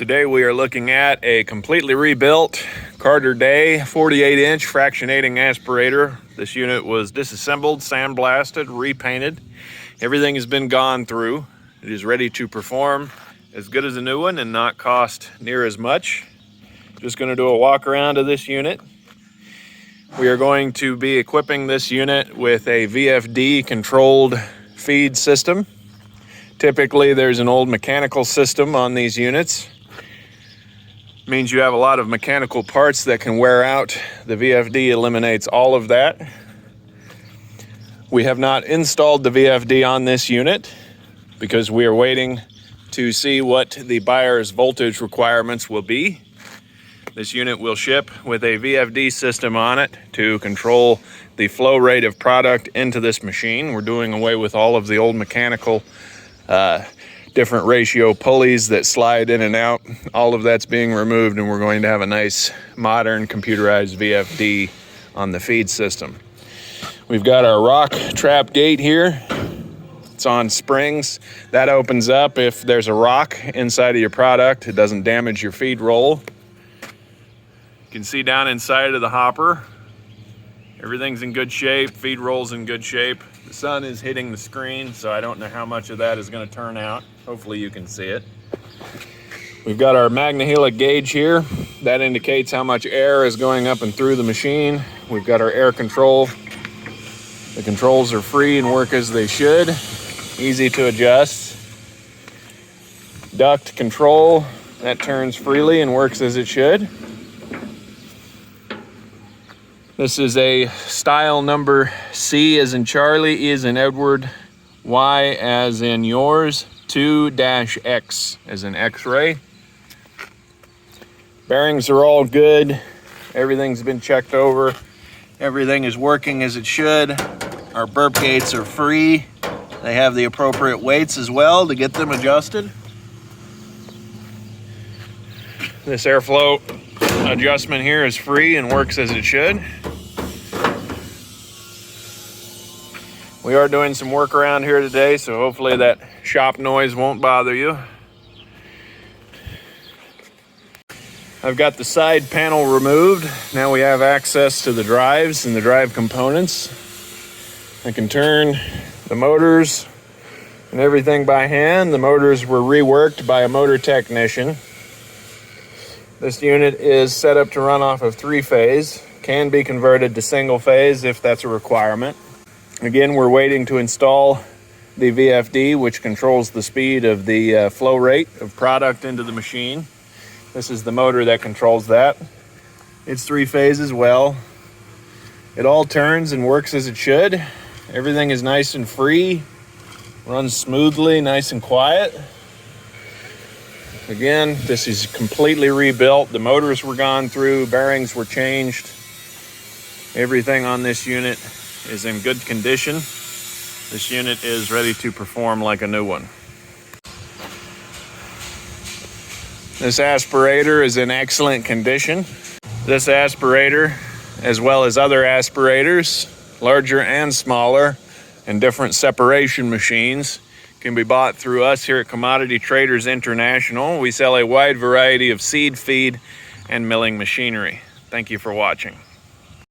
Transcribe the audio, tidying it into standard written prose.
Today we are looking at a completely rebuilt Carter Day 48-inch fractionating aspirator. This unit was disassembled, sandblasted, repainted. Everything has been gone through. It is ready to perform as good as a new one and not cost near as much. Just going to do a walk around of this unit. We are going to be equipping this unit with a VFD controlled feed system. Typically there's an old mechanical system on these units. Means you have a lot of mechanical parts that can wear out. The VFD eliminates all of that. We have not installed the VFD on this unit because we are waiting to see what the buyer's voltage requirements will be. This unit will ship with a VFD system on it to control the flow rate of product into this machine. We're doing away with all of the old mechanical different ratio pulleys that slide in and out. All of that's being removed, and we're going to have a nice modern computerized VFD on the feed system. We've got our rock trap gate here. It's on springs. That opens up if there's a rock inside of your product. It doesn't damage your feed roll. You can see down inside of the hopper, everything's in good shape. Feed roll's in good shape. The sun is hitting the screen, so I don't know how much of that is going to turn out. Hopefully you can see it. We've got our Magnahelic gauge here. That indicates how much air is going up and through the machine. We've got our air control. The controls are free and work as they should. Easy to adjust. Duct control. That turns freely and works as it should. This is a style number C as in Charlie, E as in Edward, Y as in yours, 2-X as in X-ray. Bearings are all good. Everything's been checked over. Everything is working as it should. Our burp gates are free. They have the appropriate weights as well to get them adjusted. This airflow adjustment here is free and works as it should. We are doing some work around here today, so hopefully that shop noise won't bother you. I've got the side panel removed. Now we have access to the drives and the drive components. I can turn the motors and everything by hand. The motors were reworked by a motor technician. This unit is set up to run off of 3-phase. Can be converted to single phase if that's a requirement. Again, we're waiting to install the VFD, which controls the speed of the flow rate of product into the machine. This is the motor that controls that. It's 3-phase as well. It all turns and works as it should. Everything is nice and free, runs smoothly, nice and quiet. Again, this is completely rebuilt. The motors were gone through, bearings were changed. Everything on this unit is in good condition. This unit is ready to perform like a new one. This aspirator is in excellent condition. This aspirator, as well as other aspirators, larger and smaller, and different separation machines, can be bought through us here at Commodity Traders International. We sell a wide variety of seed, feed, and milling machinery. Thank you for watching.